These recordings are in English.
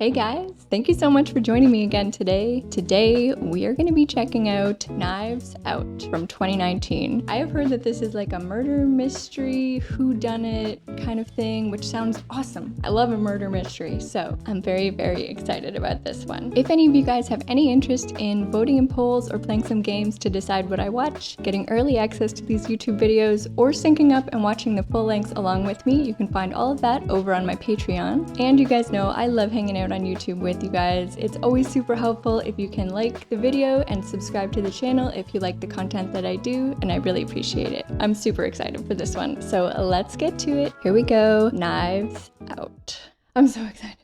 Hey guys, thank you so much for joining me again today. Today we are going to be checking out Knives Out from 2019. I have heard that this is like a murder mystery, whodunit kind of thing, which sounds awesome. I love a murder mystery, so I'm very, very excited about this one. If any of you guys have any interest in voting in polls or playing some games to decide what I watch, getting early access to these YouTube videos, or syncing up and watching the full lengths along with me, you can find all of that over on my Patreon. And you guys know I love hanging out on YouTube with you guys. It's always super helpful if you can like the video and subscribe to the channel if you like the content that I do, and I really appreciate it. I'm super excited for this one, so let's get to it. Here we go. Knives Out. I'm so excited.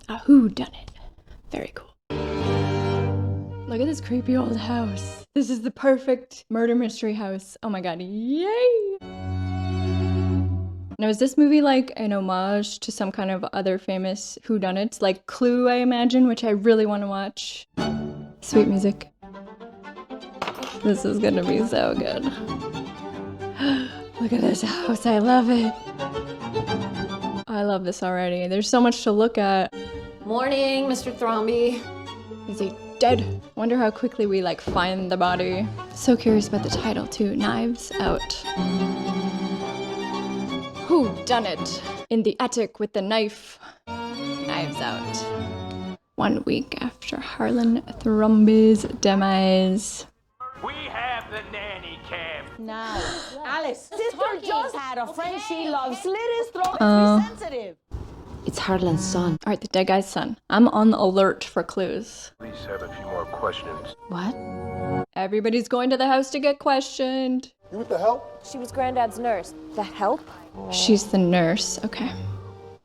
A whodunit. Very cool. Look at this creepy old house. This is the perfect murder mystery house. Oh my god, yay! Now, is this movie like an homage to some kind of other famous whodunits, like Clue, I imagine, which I really want to watch? Sweet music. This is gonna be so good. Look at this house, I love it. I love this already. There's so much to look at. Morning, Mr. Thromby. Is he dead? Wonder how quickly we like find the body. So curious about the title too, Knives Out. Who done it? In the attic with the knife. Knives Out. 1 week after Harlan Thromby's demise. We have the nanny cam. Now, Alice, sister just had a friend she loves. Slit his throat. Be sensitive. It's Harlan's son. All right, the dead guy's son. I'm on the alert for clues. Please have a few more questions. What? Everybody's going to the house to get questioned. You with the help? She was Granddad's nurse. The help? She's the nurse. Okay.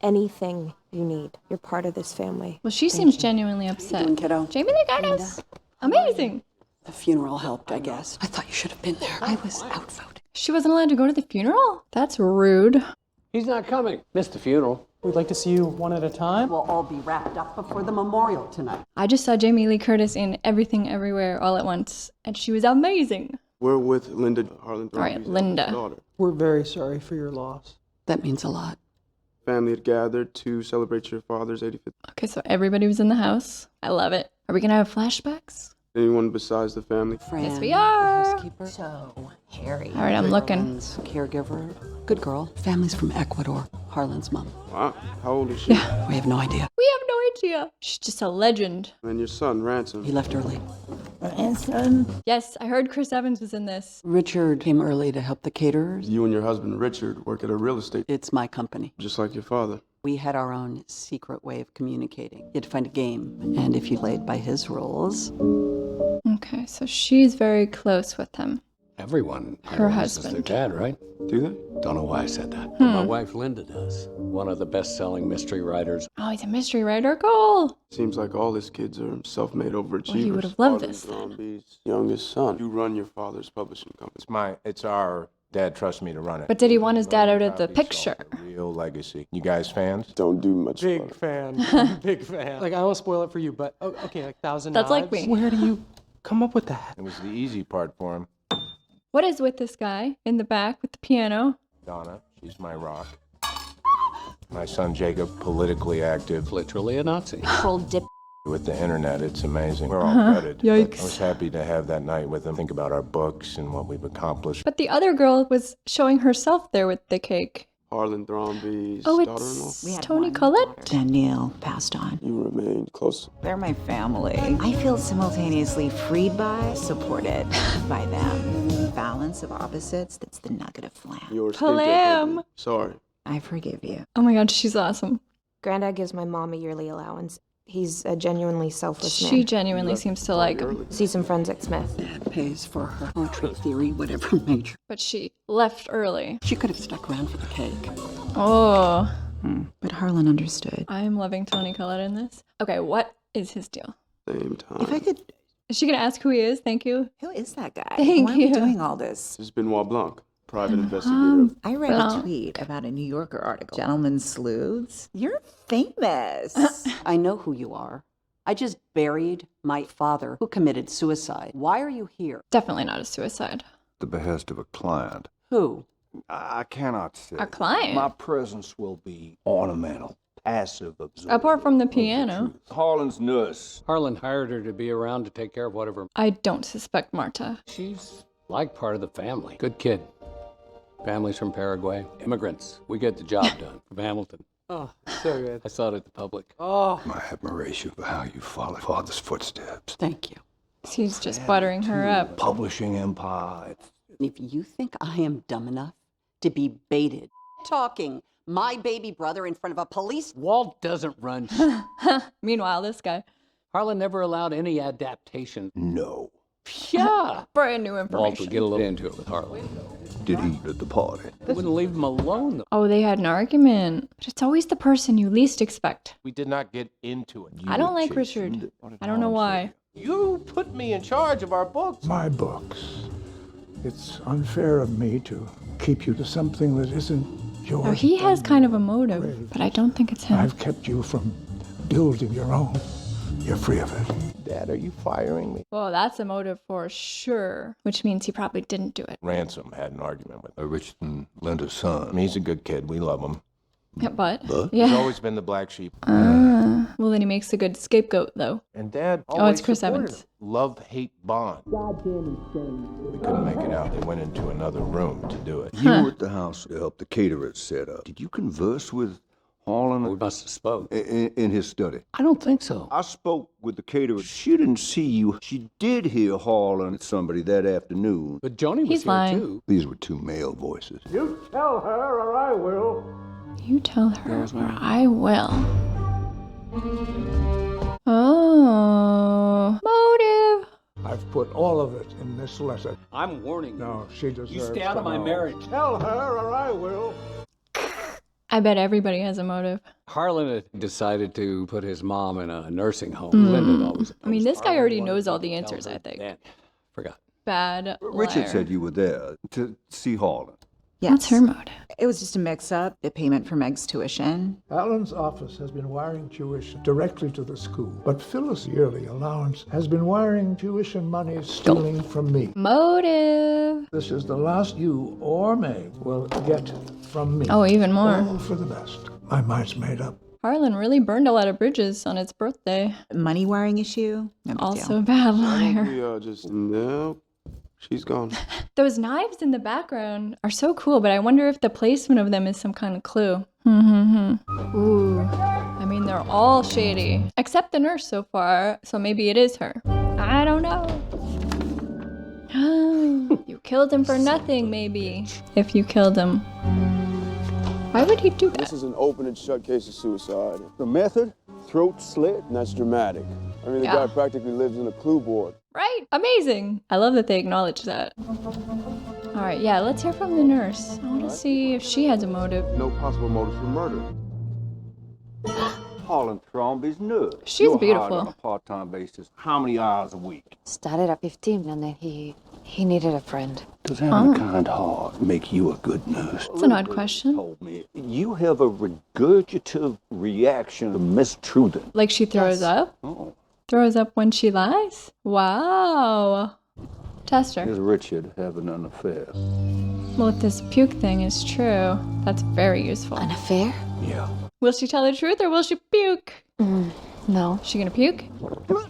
Anything you need. You're part of this family. Well, she seems genuinely upset. Doing, kiddo? Jamie Lee Curtis. Amazing. The funeral helped, I guess. I thought you should have been there. I was out voting. She wasn't allowed to go to the funeral? That's rude. He's not coming. Missed the funeral. We'd like to see you one at a time. We'll all be wrapped up before the memorial tonight. I just saw Jamie Lee Curtis in Everything Everywhere All at Once, and she was amazing. We're with Linda Harlan Thromby's All right, Linda. daughter. We're very sorry for your loss. That means a lot. Family had gathered to celebrate your father's 85th. Okay, so everybody was in the house. I love it. Are we gonna have flashbacks? Anyone besides the family? Fran, Yes, we are. Housekeeper. So, Harry. All right, I'm looking. Harlan's caregiver. Good girl. Family's from Ecuador. Harlan's mom. Wow. How old is she? Yeah. We have no idea. We have no idea. She's just a legend. And your son, Ransom. He left early. Yes, I heard Chris Evans was in this. Richard came early to help the caterers. You and your husband, Richard, work at a real estate, It's my company. just like your father. We had our own secret way of communicating. You had to find a game, and if you played by his rules, Okay, so she's very close with him. Everyone. Her idolizes husband. Their dad, right? Do they? Don't know why I said that. But my wife Linda does. One of the best-selling mystery writers. Oh, he's a mystery writer. Cool. Seems like all his kids are self-made overachievers. Well, he would have loved Harlan this then. Thromby's youngest son. You run your father's publishing company. It's our dad trusts me to run it. But did he want his dad out of the Copies, picture? so it's a real legacy. You guys fans? Don't do much Big fun. fan. Big fan. Like, I won't spoil it for you, but okay, like 1,000 That's like Knives. me. Where do you come up with that? It was the easy part for him. What is with this guy in the back with the piano? Donna, she's my rock. My son Jacob, politically active. Literally a Nazi. Troll dip. With the internet, it's amazing. We're all gutted. but Yikes. I was happy to have that night with him. Think about our books and what we've accomplished. But the other girl was showing herself there with the cake. Harlan Thromby's Oh, daughter-in-law. it's Toni Collette? Danielle passed on. You remained close. They're my family. I feel simultaneously freed by, supported by them. Balance of opposites, that's the nugget of flam. Your Palam. Sorry. I forgive you. Oh my god, she's awesome. Granddad gives my mom a yearly allowance. He's a genuinely selfless She man. genuinely seems to like him. See some friends at Smith. Dad pays for her poetry theory, whatever major. But she left early. She could have stuck around for the cake. Oh, But Harlan understood. I am loving Toni Collette in this. Okay, what is his deal? Same time. If I could, Is she gonna ask who he is? Thank you. who is that guy? Thank Why are we you. doing all this? This is Benoit Blanc, private investigator. I read Well. a tweet about a New Yorker article. Gentlemen sleuths? You're famous. I know who you are. I just buried my father who committed suicide. Why are you here? Definitely not a suicide. The behest of a client. Who? I cannot say. A client? My presence will be ornamental, passive observer. Apart from the of the piano. truth. Harlan's nurse. Harlan hired her to be around to take care of whatever. I don't suspect Marta. She's like part of the family. Good kid. Family's from Paraguay. Immigrants. We get the job done. From Hamilton. Oh, so good. I saw it at the public. Oh, My admiration for how you follow Father's footsteps. Thank you. She's just buttering her up. Publishing empire. If you think I am dumb enough to be baited, talking my baby brother in front of a police. Walt doesn't run. Meanwhile, this guy. Harlan never allowed any adaptation. No. Yeah. Brand new Walt information. would get a little into it with Harlan. Did he at the party? Wouldn't leave him alone. Oh, they had an argument. But it's always the person you least expect. We did not get into it. I don't like Richard. I don't know why. You put me in charge of our books. My books. It's unfair of me to keep you to something that isn't yours. Oh, he has kind of a motive, but I don't think it's him. I've kept you from building your own. You're free of it. Dad, are you firing me? Well, that's a motive for sure, which means he probably didn't do it. Ransom had an argument with him. Richard and Linda's I son. mean, he's a good kid. We love him. Yeah, but? But? He's Yeah. always been the black sheep. Well, then he makes a good scapegoat, though. And Dad Oh, always it's Chris supported Evans. him. Love-hate bond. We couldn't make it out. They went into another room to do it. You were at the house to help the caterers set up. Did you converse with Harlan We must have spoke. in his study? I don't think so. I spoke with the caterer. She didn't see you. She did hear Harlan and somebody that afternoon. But Joni was He's here lying. too. These were two male voices. You tell her or I will. You tell her or I will. Oh, motive. I've put all of it in this letter. I'm warning you. No, she deserves You stay out to of my know. marriage. Tell her or I will. I bet everybody has a motive. Harlan had decided to put his mom in a nursing home. Linda had always I mean, opposed this guy Harlan already wanted knows all to the tell answers, her I think. then. Forgot. Bad Richard liar. said you were there to see Harlan. Yes. What's her motive? It was just a mix-up, the payment for Meg's tuition. Alan's office has been wiring tuition directly to the school, but Phyllis' yearly allowance has been wiring tuition money stealing from me. Motive. This is the last you or Meg will get from me. Oh, even more. All for the best. My mind's made up. Harlan really burned a lot of bridges on its birthday. Money wiring issue, no big Also deal. a bad liar. We just no. She's gone. Those knives in the background are so cool, but I wonder if the placement of them is some kind of clue. Ooh. I mean, they're all shady. Except the nurse so far, so maybe it is her. I don't know. You killed him for nothing, maybe. If you killed him. Why would he do that? This is an open and shut case of suicide. The method? Throat slit? And that's dramatic. I mean, the Yeah. guy practically lives in a clue board. Right? Amazing. I love that they acknowledge that. All right, yeah, let's hear from the nurse. I want to see if she has a motive. No possible motive for murder. Harlan Thromby's nurse. She's You're beautiful. hired on a part-time basis. How many hours a week? Started at 15 and then he needed a friend. Does having a kind heart make you a good nurse? That's an odd question. Told me you have a regurgitative reaction to mistruthing. Like she throws up? Oh. Throws up when she lies? Wow. Test her. Is Richard having an affair? Well, if this puke thing is true, that's very useful. An affair? Yeah. Will she tell the truth or will she puke? No. She gonna puke?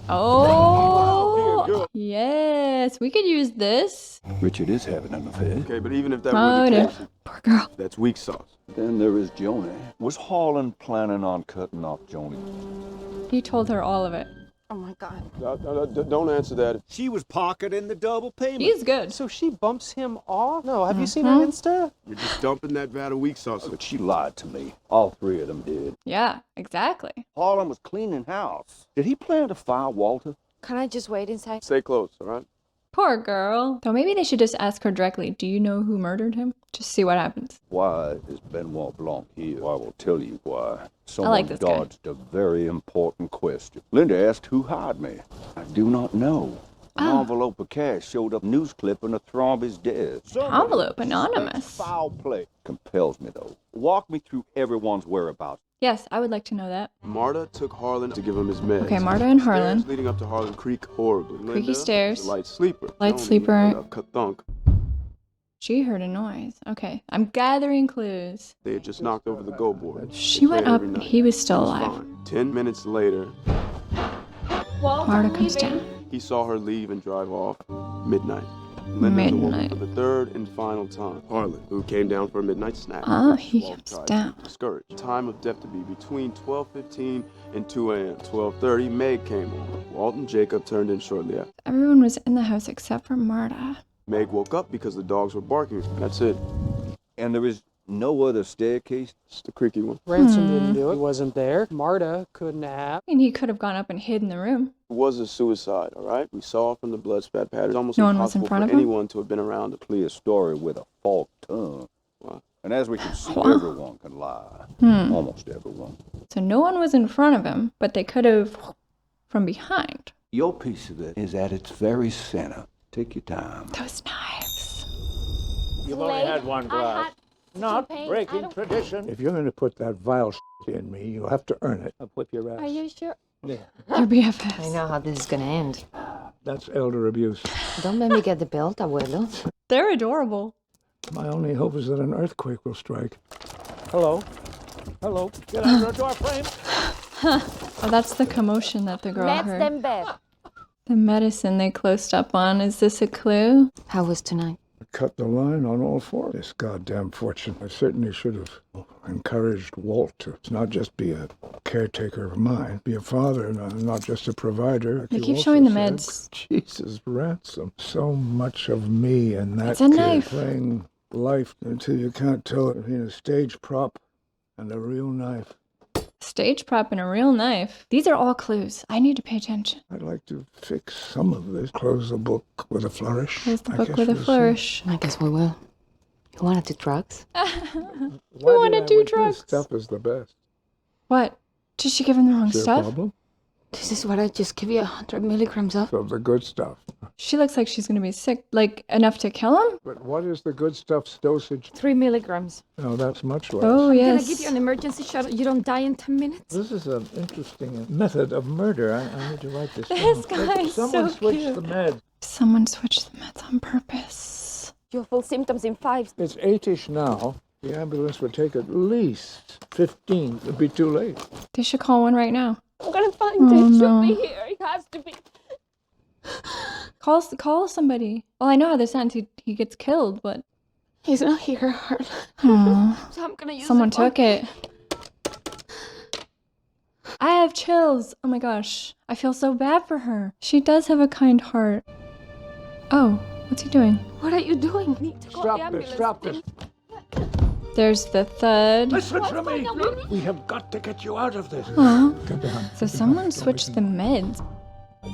Oh, yes. We could use this. Richard is having an affair. Okay, but even if that were the Motive. case, Poor girl. that's weak sauce. Then there is Joni. Was Harlan planning on cutting off Joni? He told her all of it. Oh my God. Don't answer that. She was pocketing the double payment. He's good. so she bumps him off? No, have you seen her Insta? You're just dumping that vat of weak sauce. But she lied to me. All three of them did. Yeah, exactly. Harlan was cleaning house. Did he plan to fire Walter? Can I just wait inside? Stay close, all right? Poor girl. So maybe they should just ask her directly, do you know who murdered him? Just see what happens. Why is Benoit Blanc here? I will tell you why. Someone like this guy. dodged a very important question. Linda asked who hired me. I do not know. An envelope of cash showed up news clipping of Thromby's death. Envelope, anonymous. Foul play. Compels me, though. Walk me through everyone's whereabouts. Yes, I would like to know that. Marta took Harlan to give him his meds. Okay, Marta and Harlan. Stairs leading up to Harlan Creek horribly. Creaky Linda stairs. was a light sleeper. Light Joni, sleeper. a thunk. She heard a noise. Okay, I'm gathering clues. They had just knocked over the go board. She went up and he was still alive. Fine. 10 minutes later, Marta comes down. he saw her leave and drive off. Midnight. Linda's awoken for the third and final time. Harlan, who came down for a midnight snack. Oh, he comes down. Discouraged. Time of death to be between 12:15 and 2 a.m. 12:30, Meg came on. Walt and Jacob turned in shortly after. Everyone was in the house except for Marta. Meg woke up because the dogs were barking. That's it. And there is no other staircase? It's the creaky one. Ransom didn't do it. He wasn't there. Marta couldn't have. And he could have gone up and hid in the room. It was a suicide, all right? We saw from the blood spat pattern. It's almost No one was in impossible front for of him? anyone to have been around to Clear story with a forked tongue. What? And as we can see, Wow. everyone can lie. Almost everyone. So no one was in front of him, but they could have from behind. Your piece of it is at its very center. Take your time. Those knives. You've only had one glass. Not breaking tradition. If you're going to put that vile in me, you'll have to earn it. I'll whip your ass. Are you sure? Yeah. Your BFFs. I know how this is gonna end. That's elder abuse. Don't make me get the belt, abuelo. They're adorable. My only hope is that an earthquake will strike. Hello? Hello? Get out of the door frame! Oh, that's the commotion that the girl Let's heard. them bed. The medicine they closed up on. Is this a clue? How was tonight? Cut the line on all four. This goddamn fortune. I certainly should have encouraged Walt to not just be a caretaker of mine, be a father, not just a provider. Like They you keep also showing the said. meds. Jesus, Ransom. So much of me and that It's a kid knife. playing life until you can't tell it between a stage prop and a real knife. Stage prop and a real knife. These are all clues. I need to pay attention. I'd like to fix some of this. Close the book with a flourish. Close the I book guess with a we'll see. flourish. I guess we will. You wanna do drugs? Why wanna did I do with drugs? This stuff is the best. What? Did she give him the wrong Is there a stuff? problem? This is what I just give you 100 milligrams of. Of the good stuff. She looks like she's gonna be sick, like enough to kill him? But what is the good stuff's dosage? 3 milligrams. No, that's much less. Oh, Can yes. I give you an emergency shot? You don't die in 10 minutes? This is an interesting method of murder. I need to write this This down. guy's Someone so switched cute. the med. Someone switched the meds on purpose. You have full symptoms in 5. It's 8-ish now. The ambulance would take at least 15. It'd be too late. They should call one right now. I'm gonna find Oh, it. no. Should be here. It has to be. Call somebody. Well, I know how this ends. He gets killed, but He's not here. Aw. So I'm gonna use Someone the phone. took it. I have chills. Oh my gosh. I feel so bad for her. She does have a kind heart. Oh, what's he doing? What are you doing? Need to call the Stop ambulance. this. Stop this. There's the thud. Listen to me. We have got to get you out of this. Aw. Get down. So someone switched the meds.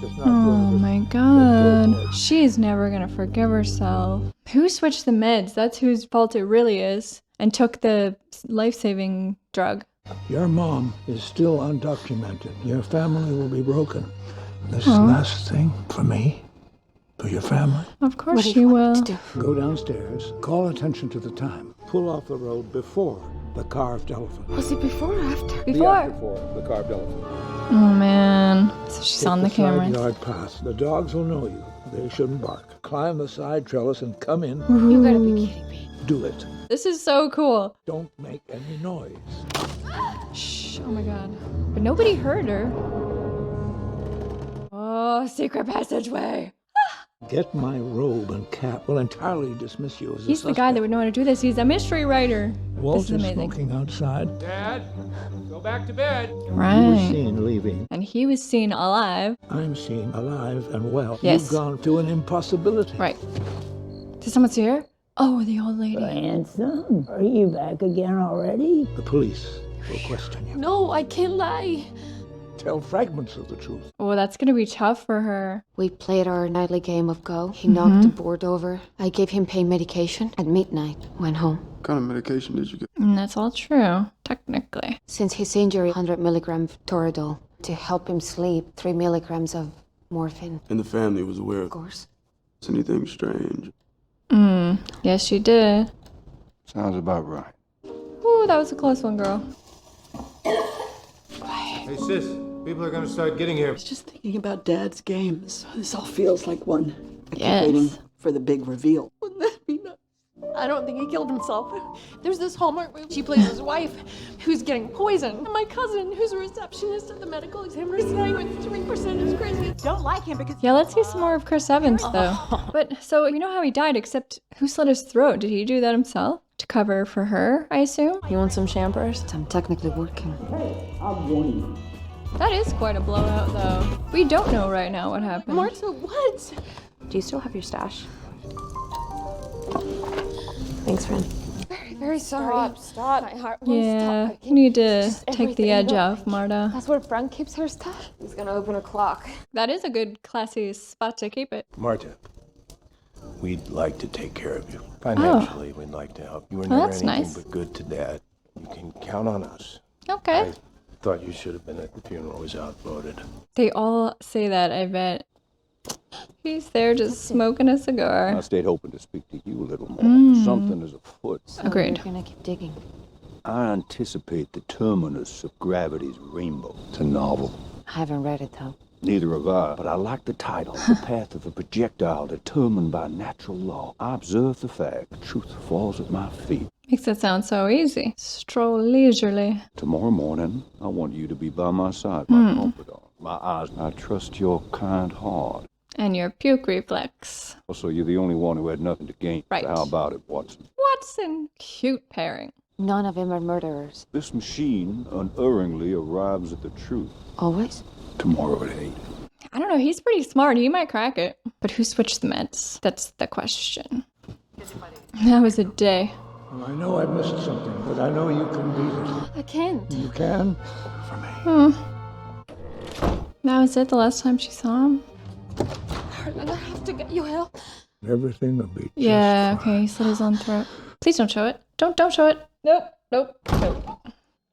Just not Oh good. my god. She's never gonna forgive herself. Who switched the meds? That's whose fault it really is. And took the life-saving drug. Your mom is still undocumented. Your family will be broken. This last thing for me, for your family. Of course What do she you will. want me to do? Go downstairs, call attention to the time. Pull off the road before the carved elephant. Was it before or after? Before. Before the carved elephant. Oh man. So she's on the Take side camera. yard path. The dogs will know you. They shouldn't bark. Climb the side trellis and come in. You gotta be kidding me. Do it. This is so cool. Don't make any noise. Shh. Oh my god. But nobody heard her. Oh, secret passageway. Get my robe and cap. Will entirely dismiss you as a He's the guy that would know how to do this. He's a mystery writer. Walt This is is amazing. smoking outside. Dad, go back to bed. He was Right. seen leaving. And he was seen alive. I'm seen alive and well. Yes. You've gone to an impossibility. Right. Did someone see her? Oh, the old lady. Ransom, are you back again already? The police will question you. No, I can't lie. Tell fragments of the truth. Oh, that's gonna be tough for her. We played our nightly game of Go. He knocked the board over. I gave him pain medication. At midnight, went home. What kind of medication did you get? And that's all true, technically. Since his injury, 100 milligrams Toradol. To help him sleep, 3 milligrams of morphine. And the family was aware Of of course. anything strange. Yes, she did. Sounds about right. Ooh, that was a close one, girl. Hey, sis, people are gonna start getting here. I was just thinking about Dad's games. This all feels like one. I keep Yes. waiting for the big reveal. Wouldn't that be nice? I don't think he killed himself. There's this Hallmark movie. She plays his wife who's getting poisoned. And my cousin, who's a receptionist at the medical examiner, is saying with 3% is crazy. Don't like him because... Yeah, let's see some more of Chris Evans, though. But, so, you know how he died, except who slit his throat? Did he do that himself? To cover for her, I assume? You want some champers? I'm technically working. I'm warning you. That is quite a blowout, though. We don't know right now what happened. Marta, what? Do you still have your stash? Thanks, friend. Very, very sorry. Stop. My heart won't Yeah, stop. you need to Just take the everything edge going. off, Marta. That's where Frank keeps her stuff. He's gonna open a clock. That is a good, classy spot to keep it. Marta, we'd like to take care of you. Financially, we'd like to help. You were Well, never that's anything nice. but good to Dad. You can count on us. Okay. I thought you should have been at the funeral. I was outvoted. They all say that, I bet. He's there just smoking a cigar. I stayed hoping to speak to you a little more. Mm. Something is afoot. So Agreed. We're gonna keep digging. I anticipate the terminus of gravity's rainbow. It's a novel. I haven't read it though. Neither have I, but I like the title. The path of a projectile determined by natural law. I observe the fact. Truth falls at my feet. Makes it sound so easy. Stroll leisurely. Tomorrow morning, I want you to be by my side, my confidant. My eyes. I trust your kind heart. And your puke reflex. Also, you're the only one who had nothing to gain. Right. How about it, Watson? Watson. Cute pairing. None of them are murderers. This machine unerringly arrives at the truth. Always? Tomorrow at 8. I don't know, he's pretty smart. He might crack it. But who switched the meds? That's the question. That was a day. Well, I know I missed something, but I know you can beat it. I can't. You can? That was it the last time she saw him? Harlan, I have to get you help. Everything will be Yeah, okay, he slit his own throat. Please don't show it. Don't show it. Nope.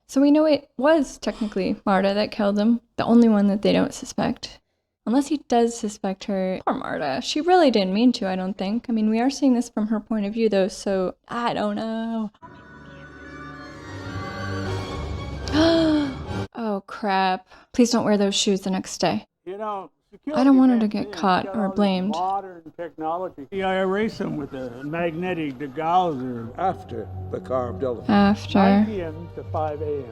So we know it was technically Marta that killed him. The only one that they don't suspect. Unless he does suspect her. Poor Marta. She really didn't mean to, I don't think. I mean, we are seeing this from her point of view, though, so I don't know. Oh, crap. Please don't wear those shoes the next day. You know, I don't want her to get caught or blamed. Modern technology. Yeah, I erase them with a magnetic degausser. After the carved elephant. 9 After. p.m. to 5 a.m.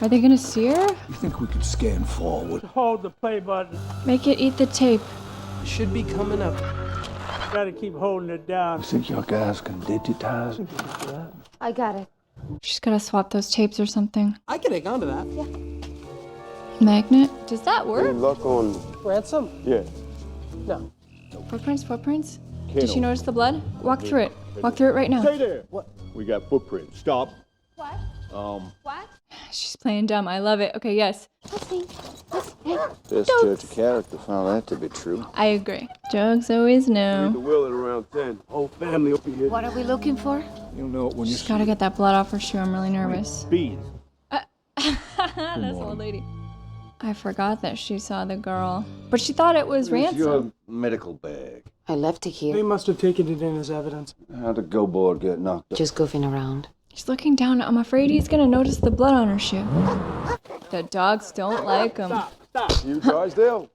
Are they gonna see her? You think we could scan forward? Hold the play button. Make it eat the tape. Should be coming up. Gotta keep holding it down. You think your guys can digitize? I got it. She's gotta swap those tapes or something. I can hang on to that. Yeah. Magnet? Does that Any work? luck on... Ransom? Yeah. No. Footprints? Did Kano. she notice the blood? Walk through it. Walk through it right now. Stay there. What? We got footprints. Stop. What? What? She's playing dumb. I love it. Okay, yes. Let's see. Best judge of character found that to be true. I agree. Jugs always Read the know. will at around 10. Whole family over here. What are we looking for? You'll know it when you She's gotta get that blood off her shoe. I'm really nervous. Bees. That's old lady. I forgot that she saw the girl. But she thought it was Where's your Ransom. medical bag? I left it They here. must have taken it in as evidence. How'd the go board get knocked up? Just goofing around. She's looking down. I'm afraid he's gonna notice the blood on her shoe. The dogs don't like him. Stop. You Drysdale?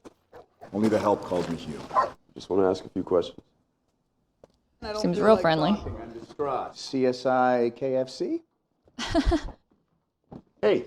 Only the help called me Hugh. Just want to ask a few questions. Seems real friendly. CSI KFC? Hey,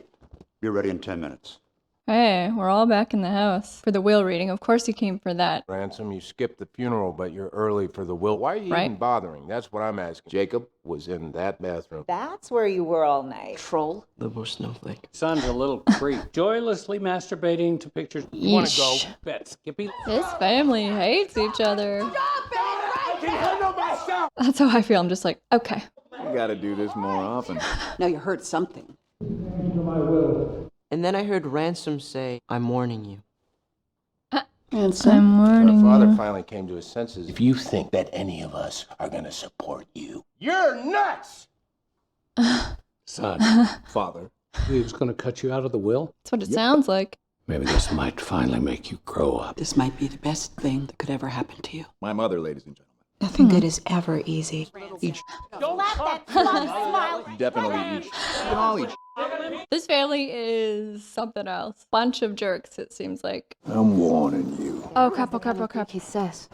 be ready in 10 minutes. Hey, we're all back in the house. For the will reading. Of course he came for that. Ransom, you skipped the funeral, but you're early for the will. Why are you Right. even bothering? That's what I'm asking. Jacob was in that bathroom. That's where you were all night. Troll. Liberal snowflake. Son's a little creep. Joylessly masturbating to pictures. You want to go? Yeesh. Bet, Skippy. This family hates each other. I can handle myself! That's how I feel. I'm just like, okay. You gotta do this more often. Now you heard something. And then I heard Ransom say, I'm warning you. I'm warning Our father you. finally came to his senses. If you think that any of us are going to support you, you're nuts! Son, father, he was going to cut you out of the will? That's what it sounds like. Maybe this might finally make you grow up. This might be the best thing that could ever happen to you. My mother, ladies and gentlemen. Nothing good is ever easy. Don't laugh that smile. Definitely each. All each. This family is something else. Bunch of jerks, it seems like. I'm warning you. Oh, crap. He says.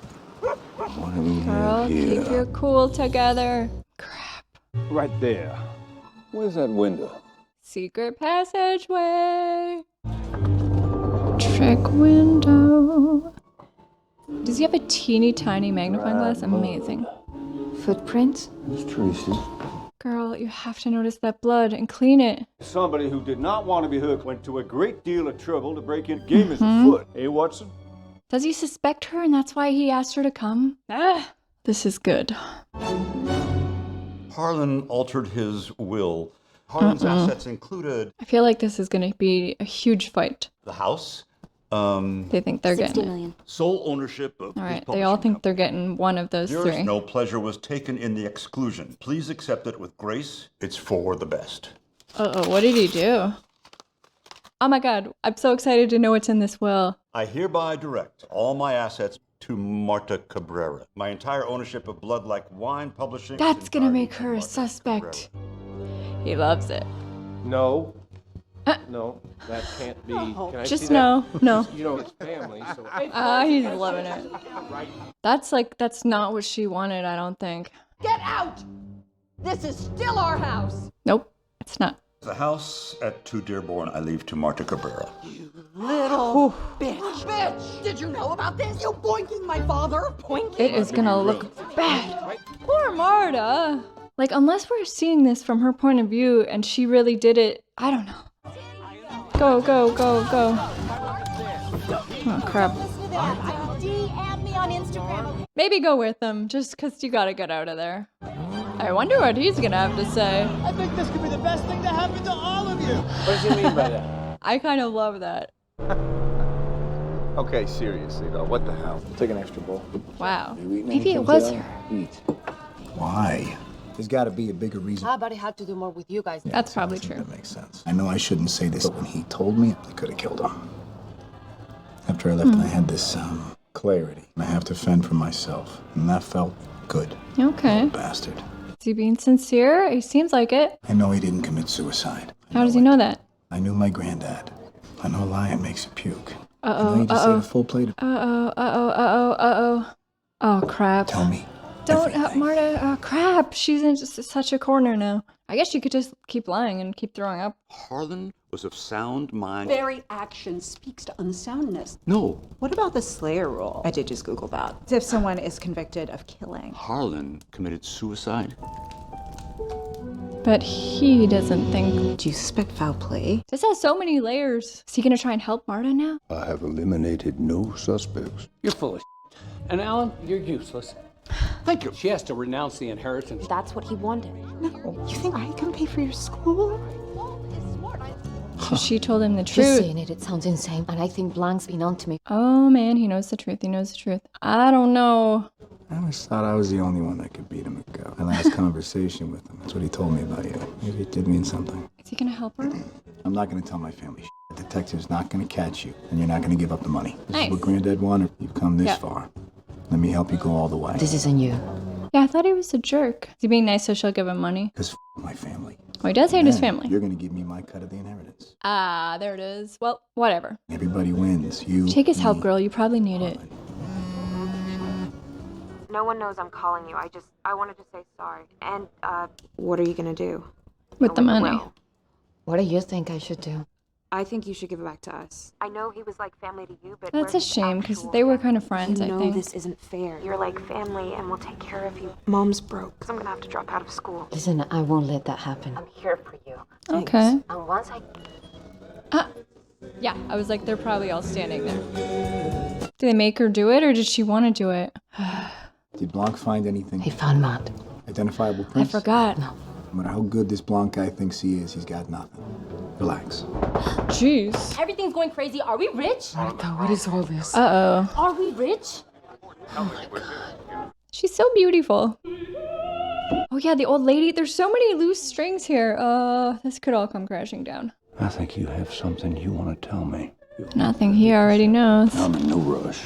What do we Girl, have here? keep your cool together. Right there. Where's that window? Secret passageway. Trick window. Does he have a teeny tiny magnifying glass? Amazing. Footprints? It's Tracy. Girl, you have to notice that blood and clean it. Somebody who did not want to be hooked went to a great deal of trouble to break in game as a foot. Hey, Watson? Does he suspect her and that's why he asked her to come? This is good. Harlan altered his will. Harlan's assets included I feel like this is going to be a huge fight. the house, They think they're getting it. million. sole ownership of All his right, they all think they're getting one of those Yours, three. no pleasure was taken in the exclusion. Please accept it with grace. It's for the best. Uh-oh, what did he do? Oh my god, I'm so excited to know what's in this will. I hereby direct all my assets to Marta Cabrera. My entire ownership of Blood Like Wine Publishing. That's gonna make her a suspect. He loves it. No. No, that can't be. Can I Just see no, that? no. You know, it's family, so. He's loving it. That's not what she wanted, I don't think. Get out! This is still our house. Nope, it's not. The house at 2 Dearborn I leave to Marta Cabrera. Little bitch. Bitch! Did you know about this? You boinking my father? Boinking? It is gonna look bad. Poor Marta. Like, unless we're seeing this from her point of view and she really did it, I don't know. Go, go, go, go. Oh, crap. DM me on Instagram. Maybe go with him, just because you gotta get out of there. I wonder what he's gonna have to say. I think this could be the best thing to happen to all of you. What does he mean by that? I kind of love that. Okay, seriously though, what the hell? Take an extra bowl. Wow. Maybe it was her. Eat. Why? There's got to be a bigger reason. How about it had to do more with you guys? That's probably true. That makes sense. I know I shouldn't say this, but when he told me, I could have killed him. After I left, I had this clarity. I have to fend for myself, and that felt good. Okay. Bastard. Is he being sincere? He seems like it. I know he didn't commit suicide. How does he know that? I knew my granddad. I know lying makes you puke. I know Uh-oh, you just ate a full plate of... Uh-oh, uh-oh, uh-oh, uh-oh. Oh, crap. Tell me. Don't, Marta, crap. She's in just such a corner now. I guess she could just keep lying and keep throwing up. Harlan was of sound mind. Very action speaks to unsoundness. No. What about the Slayer rule? I did just Google that. If someone is convicted of killing. Harlan committed suicide. But he doesn't think... Do you suspect foul play? This has so many layers. Is he gonna try and help Marta now? I have eliminated no suspects. You're full of shit. And Alan, you're useless. Thank you. She has to renounce the inheritance. That's what he wanted. No. You think I can pay for your school? So she told him the Just truth. saying it sounds insane, and I think Blank's been on to me. Oh man, he knows the truth. He knows the truth. I don't know. I always thought I was the only one that could beat him at go. My last conversation with him, that's what he told me about you. Maybe it did mean something. Is he gonna help her? I'm not going to tell my family shit. The detective's not going to catch you, and you're not going to give up the money. This Nice. is what Granddad wanted. You've come this Yeah. far. Let me help you go all the way. This isn't you. Yeah, I thought he was a jerk. Is he being nice so she'll give him money? Because my family. Well, he does hate his Then family. You're going to give me my cut of the inheritance. Ah, there it is. Well, whatever. Everybody wins. You. Take his help, me. girl. You probably need it. No one knows I'm calling you. I wanted to say sorry. And, what are you gonna do? With the money. Will. What do you think I should do? I think you should give it back to us. I know he was like family to you, but That's we're a his shame because actual they were family. kind of friends, You I know think. this isn't fair. You're like family, and we'll take care of you. Mom's broke, so I'm gonna have to drop out of school. Listen, I won't let that happen. I'm here for you. Okay. And once I... Yeah, I was like, they're probably all standing there. Did they make her do it or did she want to do it? Did Blanc find anything? He found Matt. Identifiable I prints? forgot. No. No matter how good this Blanc guy thinks he is, he's got nothing. Relax. Jeez. Everything's going crazy. Are we rich? Martha, what is all this? Uh-oh. Are we rich? She's so beautiful. Oh yeah, the old lady. There's so many loose strings here. This could all come crashing down. I think you have something you want to tell me. Nothing he already knows. I'm in no rush.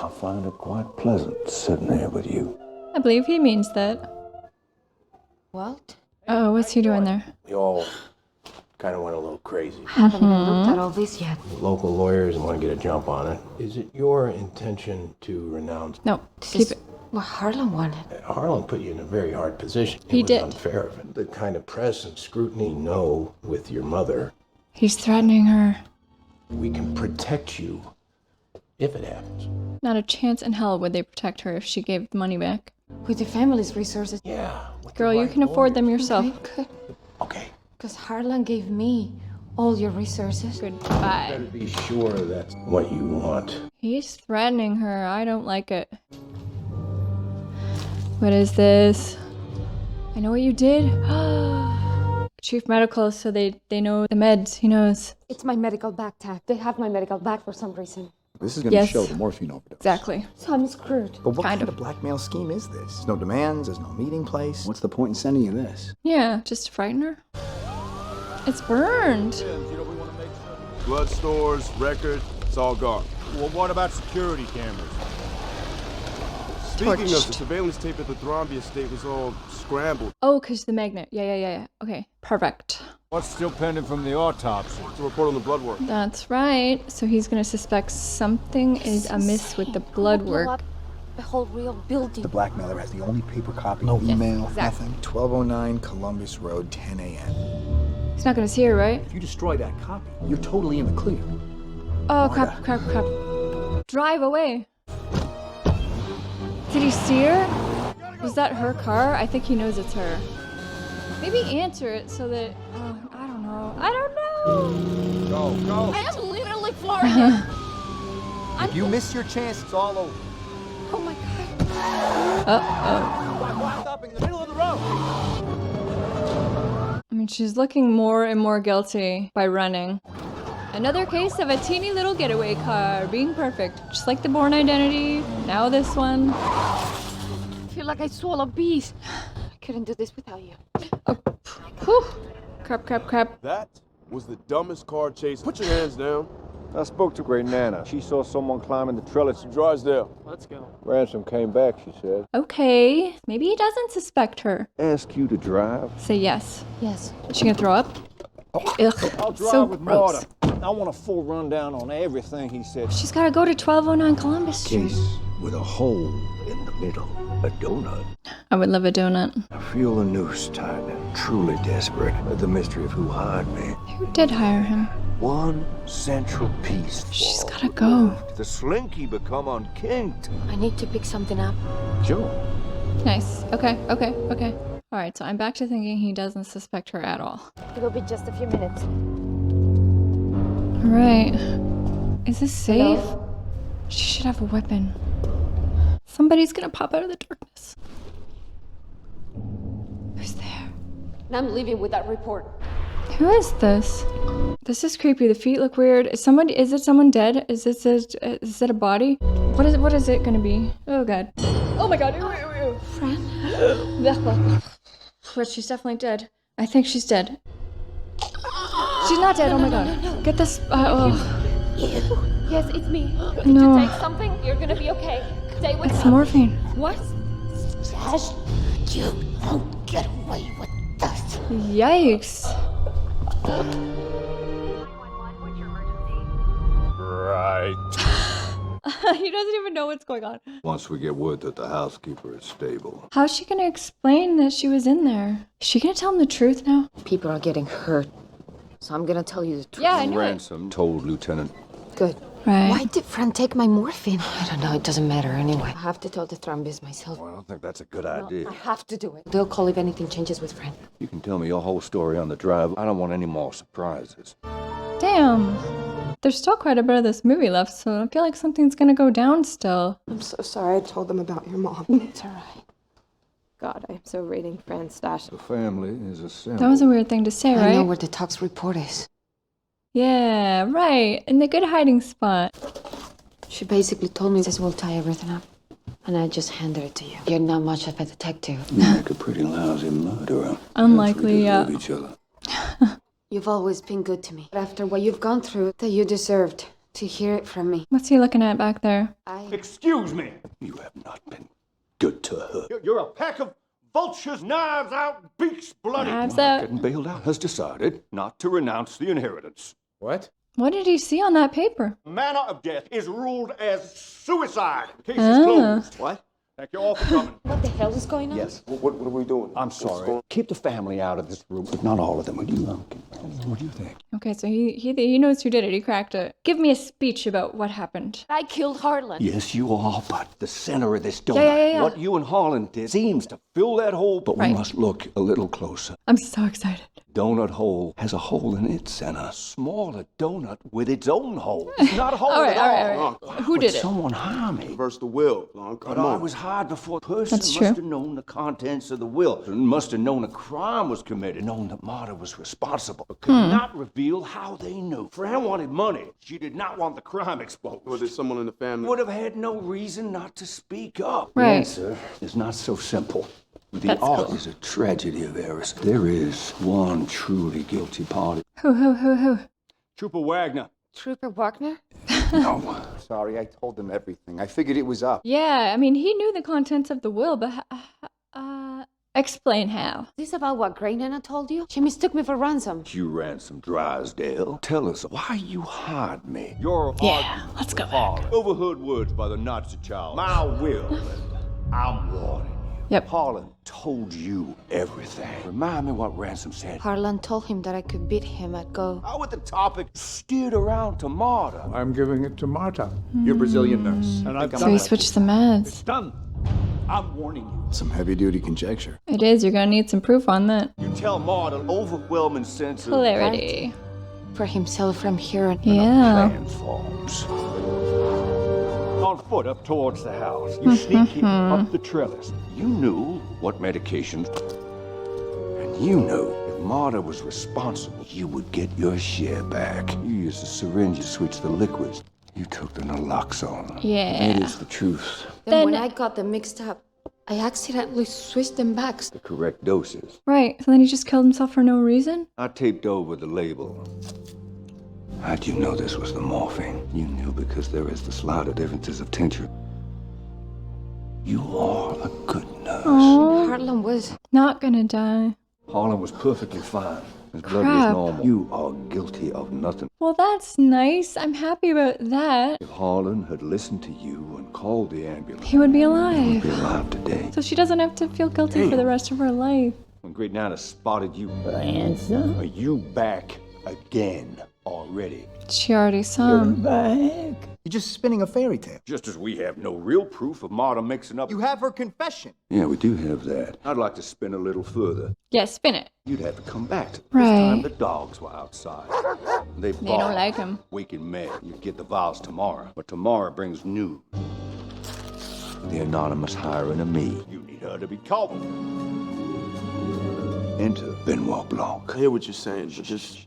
I find it quite pleasant sitting here with you. I believe he means that. What? Oh, what's he doing there? We all kind of went a little crazy. I haven't even looked at all this yet. Local lawyers want to get a jump on it. Is it your intention to renounce? No, keep it. what Harlan wanted. Harlan put you in a very hard position. He did. It was unfair of him. The kind of press and scrutiny you know with your mother. He's threatening her. We can protect you if it happens. Not a chance in hell would they protect her if she gave the money back. With your family's resources. Yeah. Girl, you can afford them yourself. Okay. Because Harlan gave me all your resources. Goodbye. Better be sure that's what you want. He's threatening her. I don't like it. What is this? I know what you did. Chief medical, so they know the meds. He knows. It's my medical back tag. They have my medical bag for some reason. This is going to show the morphine overdose. Exactly. So I'm screwed. But what kind of blackmail scheme is this? There's no demands, there's no meeting place. What's the point in sending you this? Yeah, just to frighten her. It's burned. Blood stores, record, it's all gone. Well, what about security cameras? Speaking of, the Torched. surveillance tape at the Thrombey estate was all scrambled. Oh, because the magnet. Yeah. Okay, perfect. What's still pending from the autopsy? It's a report on the blood work. That's right. So he's gonna suspect something is amiss with the blood work. The whole real building. The blackmailer has the only paper copy, no email, exactly. nothing. 1209 Columbus Road, 10 a.m. He's not gonna see her, right? If you destroy that copy, you're totally in the clear. Oh, crap. Drive away. Did he see her? Was that her car? I think he knows it's her. Maybe answer it so that... Oh, I don't know. Go. I am literally flooring If you miss your chance, it's all over. Oh my god. Stop in the middle of the road. I mean, she's looking more and more guilty by running. Another case of a teeny little getaway car being perfect. Just like the Bourne Identity, now this one. I feel like I swallowed bees. I couldn't do this without you. Oh, whew. Crap. That was the dumbest car chase. Put your hands down. I spoke to Great Nana. She saw someone climbing the trellis. Drysdale. Let's go. Ransom came back, she said. Okay, maybe he doesn't suspect her. Ask you to drive. Say yes. Yes. Is she gonna throw up? Ugh, I'll drive so with gross. Marta. I want a full rundown on everything he said. She's gotta go to 1209 Columbus Street. Case with a hole in the middle. A donut. I would love a donut. I feel the noose tighten. Truly desperate at the mystery of who hired me. Who did hire him? One central piece. She's gotta go. The slinky become unkinked. I need to pick something up. Sure. Nice. Okay. Alright, so I'm back to thinking he doesn't suspect her at all. It'll be just a few minutes. Alright. Is this safe? She should have a weapon. Somebody's gonna pop out of the darkness. Who's there? And I'm leaving with that report. Who is this? This is creepy. The feet look weird. Is it someone dead? Is it a body? What is it gonna be? Oh god. Oh my god. Ew. Fran? But she's definitely dead. I think she's dead. She's not dead. Oh my god. No. Get this. Yes, it's me. Did No. you take something? You're gonna be okay. Stay with It's me. morphine. What? Yes, you won't get away with this. Yikes. Right. He doesn't even know what's going on. Once we get word that the housekeeper is stable. How's she gonna explain that she was in there? Is she gonna tell him the truth now? People are getting hurt. So I'm gonna tell you the truth. Yeah, I knew it. Ransom told Lieutenant. Good. Right. Why did Fran take my morphine? I don't know. It doesn't matter anyway. I have to tell the Thrombys myself. Well, I don't think that's a good idea. I have to do it. They'll call if anything changes with Fran. You can tell me your whole story on the drive. I don't want any more surprises. Damn. There's still quite a bit of this movie left, so I feel like something's gonna go down still. I'm so sorry I told them about your mom. It's all right. God, I'm so raiding Fran's stash. The family is a symbol. That was a weird thing to say, I know right? where the Tux report is. Yeah, right. In the good hiding spot. She basically told me this will tie everything up. And I just handed it to you. You're not much of a detective. You make a pretty lousy murderer. Unlikely, yeah. Love each other. You've always been good to me. But after what you've gone through, that you deserved to hear it from me. What's he looking at back there? Excuse me. You have not been good to her. You're a pack of vultures, knives out, beaks bloody. Knives out. Getting bailed out has decided not to renounce the inheritance. What? What did he see on that paper? Manner of death is ruled as suicide. Case Ah. is closed. What? Thank you all for coming. What the hell is going on? Yes. What are we doing? I'm sorry. Keep the family out of this room, but not all of them. What do you think? Okay, so he knows who did it. He cracked it. Give me a speech about what happened. I killed Harlan. Yes, you are, but the center of this donut, Yeah. what you and Harlan did, seems to fill that hole, but we Right. must look a little closer. I'm so excited. Donut hole has a hole in its center. Smaller donut with its own hole. It's not a hole All right, at all. all right. Who did it? Someone harm me. Reverse the will. Come But I on. was hard before the person That's must true. have known the contents of the will. Must have known a crime was committed. Known that Marta was responsible. But could not reveal how they knew. Fran wanted money. She did not want the crime exposed. Or there's someone in the family. Would have had no reason not to speak up. Right. The answer is not so simple. The That's art cool. is a tragedy of errors. There is one truly guilty party. Who? Trooper Wagner. Trooper Wagner? No. Sorry, I told them everything. I figured it was up. Yeah, I mean, he knew the contents of the will, but explain how. Is this about what Grey Nana told you? She mistook me for ransom. You ransom Drysdale. Tell us why you hired me. Your Yeah, let's go back. Overheard words by the Nazi child. My will. I'm warning you. Yep. Harlan told you everything. Remind me what Ransom said. Harlan told him that I could beat him at Go. How would the topic steered around to Marta? I'm giving it to Marta. Your Brazilian nurse. And I've So he switched the meds. done. I'm warning you. Some heavy-duty conjecture. It is. You're gonna need some proof on that. You tell Marta overwhelming sense of Clarity. For himself from here on. Yeah. Plan forms. on foot up towards the house. You sneak in up the trellis. You knew what medications, and you knew if Marta was responsible, you would get your share back. You used a syringe to switch the liquids. You took the naloxone. Yeah. That is the truth. Then when I got them mixed up, I accidentally switched them back. The correct doses. Right. So then he just killed himself for no reason? I taped over the label. How'd you know this was the morphine? You knew because there is the slighter differences of tincture. You are a good nurse. Aww. Harlan was Not gonna die. Harlan was perfectly fine. His blood was Crap. normal. You are guilty of nothing. Well, that's nice. I'm happy about that. If Harlan had listened to you and called the ambulance, He would be he would alive. be alive today. So she doesn't have to feel guilty for the rest of her life. When Great Nana spotted you, Ransom? are you back again already? She already saw him. Back. You're just spinning a fairy tale. Just as we have no real proof of Marta mixing up. You have her confession. Yeah, we do have that. I'd like to spin a little further. Yeah, spin it. You'd have to come back to this Right. time the dogs were outside. They They barked, don't like him. waking mad. You'd get the vials tomorrow, but tomorrow brings news. The anonymous hiring of me. You need her to be caught. Enter Benoit Blanc. I hear what you're saying, but just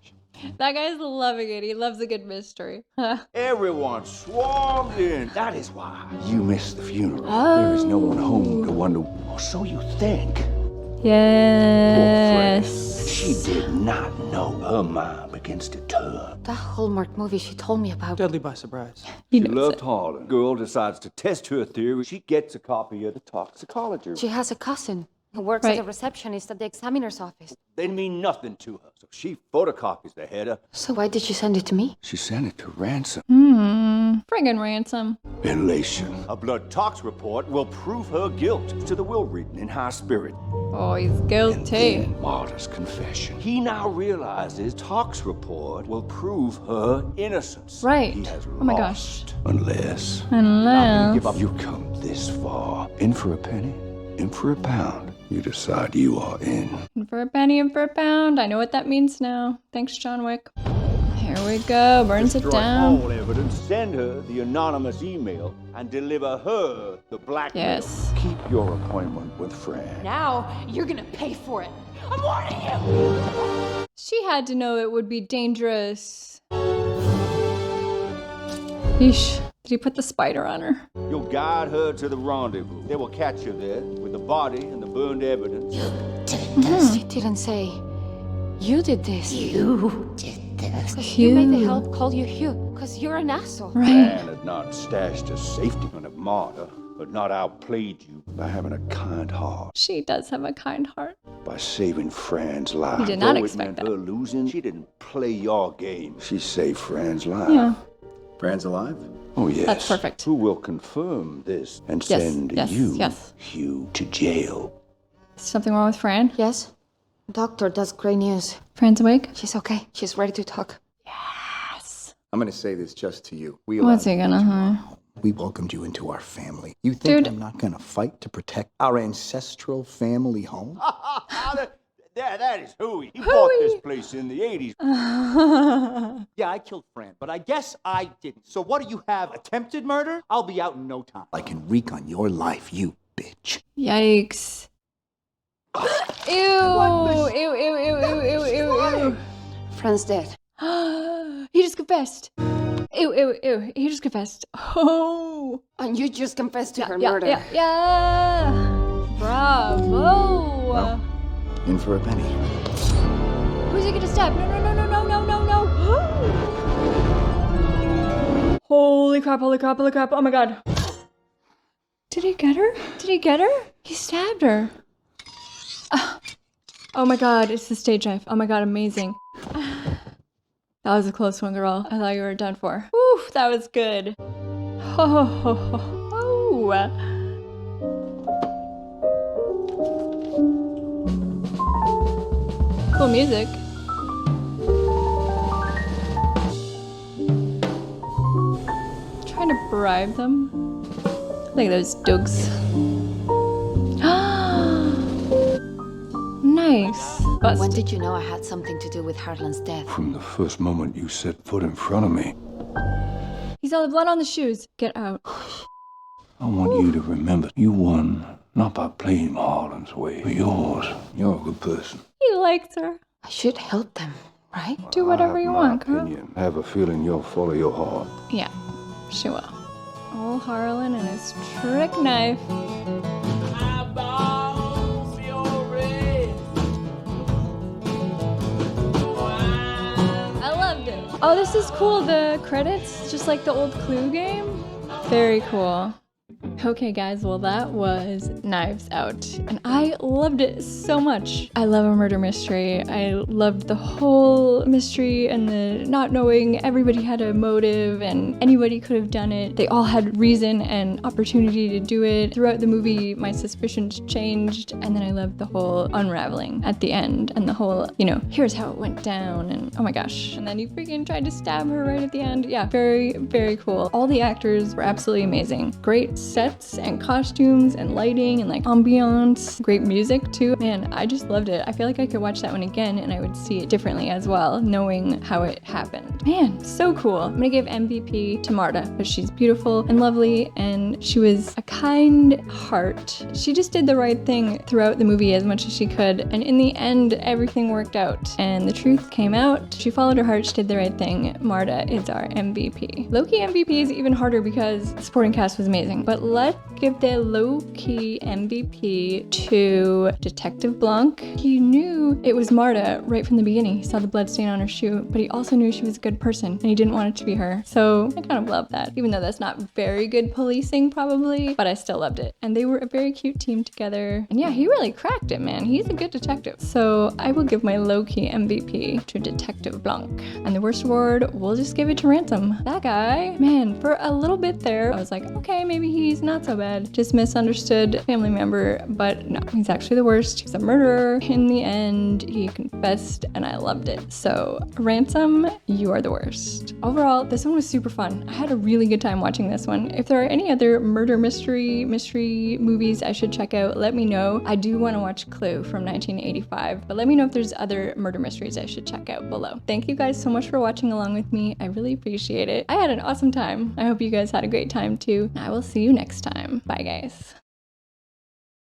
That guy's loving it. He loves a good mystery. Everyone swarmed in. That is why you missed the funeral. There is no one home to wonder, or so you think. Yes. She did not know her mom begins to turn. that Hallmark movie she told me about. Deadly by surprise. He She knows loved it. Harlan. Girl decides to test her theory. She gets a copy of the toxicology. She has a cousin who works Right. as a receptionist at the examiner's office. They mean nothing to her, so she photocopies the header. So why did she send it to me? She sent it to Ransom. Friggin' Ransom. Elation. A blood tox report will prove her guilt To the will reading in high spirit. Oh, he's guilty. Then Marta's confession. He now realizes tox report will prove her innocence. Right. He has Oh my lost. Unless. Unless. Give up. You come this far. In for a penny, in for a pound. You decide you are in. And for a penny and for a pound. I know what that means now. Thanks, John Wick. Here we go. Burns it Destroy down. all evidence, send her the anonymous email, and deliver her the blackmail. Yes. Keep your appointment with Fran. Now you're gonna pay for it. I'm warning you. She had to know it would be dangerous. Yeesh. Did he put the spider on her? You'll guide her to the rendezvous. They will catch her there with the body and the burned evidence. She didn't say, you did this. You did this. 'Cause you made the help call you Hugh. Because you're an asshole. Right. Fran had not stashed a safety pin of Marta, but not outplayed you by having a kind heart, She does have a kind heart. by saving Fran's life. He did not Though expect it that. meant her losing, she didn't play your game. She saved Fran's life. Yeah. Fran's alive? Oh, yes. That's perfect. Who will confirm this and Yes, send yes, you, yes. Hugh, to jail? Something wrong with Fran? Yes? Doctor, that's great news. Fran's awake? She's okay. She's ready to talk. I'm gonna say this just to you. What's he gonna, We welcomed you into our family. You think Dude. I'm not gonna fight to protect our ancestral family home? That is hooey. He bought this place in the 80s. Yeah, I killed Fran, but I guess I didn't. So what do you have? Attempted murder? I'll be out in no time. I can wreak on your life, you bitch. Yikes. Ew. Ew, ew, ew, ew, ew, ew, ew. Fran's dead. He just confessed. Ew, ew, ew. He just confessed. Oh. And you just confessed to her Yeah, murder. yeah. Bravo. Well, in for a penny. Who's he gonna stab? No, no, no, no, no, no, no, no. Holy crap, holy crap, holy crap. Oh my god. Did he get her? Did he get her? He stabbed her. Oh my god, it's the stage knife. Oh my god, amazing. That was a close one, girl. I thought you were done for. Whew, that was good. Ho, ho, ho, ho. Cool music. Trying to bribe them. Look at those dogs. Nice. Bust. When did you know I had something to do with Harlan's death? From the first moment you set foot in front of me, He saw the blood on the shoes. Get out. I want you to remember you won not by playing Harlan's way, but yours. You're a good person. He likes her. I should help them, right? Do whatever you want, girl. Opinion. I have a feeling you'll follow your heart. Yeah, she will. Old Harlan and his trick knife. I loved it. Oh, this is cool. The credits, just like the old Clue game. Very cool. Okay guys, well that was Knives Out, and I loved it so much. I love a murder mystery. I loved the whole mystery and the not knowing everybody had a motive and anybody could have done it. They all had reason and opportunity to do it. Throughout the movie, my suspicions changed, and then I loved the whole unraveling at the end and the whole, you know, here's how it went down, and oh my gosh. And then he freaking tried to stab her right at the end. Yeah, very, very cool. All the actors were absolutely amazing. Great sets and costumes and lighting and like ambiance. Great music too. Man, I just loved it. I feel like I could watch that one again and I would see it differently as well, knowing how it happened. Man, so cool. I'm gonna give MVP to Marta, because she's beautiful and lovely and she was a kind heart. She just did the right thing throughout the movie as much as she could, and in the end everything worked out and the truth came out. She followed her heart, she did the right thing. Marta is our MVP. Low-key MVP is even harder because the supporting cast was amazing, but let's give the low-key MVP to Detective Blanc. He knew it was Marta right from the beginning. He saw the blood stain on her shoe, but he also knew she was a good person and he didn't want it to be her. So I kind of love that, even though that's not very good policing probably, but I still loved it. And they were a very cute team together. And yeah, he really cracked it, man. He's a good detective. So I will give my low-key MVP to Detective Blanc. And the worst award, we'll just give it to Ransom. That guy, man, for a little bit there, I was like, okay, maybe he's not so bad. Just misunderstood family member, but no, he's actually the worst. He's a murderer. In the end, he confessed and I loved it. So Ransom, you are the worst. Overall, this one was super fun. I had a really good time watching this one. If there are any other murder mystery movies I should check out, let me know. I do want to watch Clue from 1985, but let me know if there's other murder mysteries I should check out below. Thank you guys so much for watching along with me. I really appreciate it. I had an awesome time. I hope you guys had a great time too. And I will see you next time. Bye guys.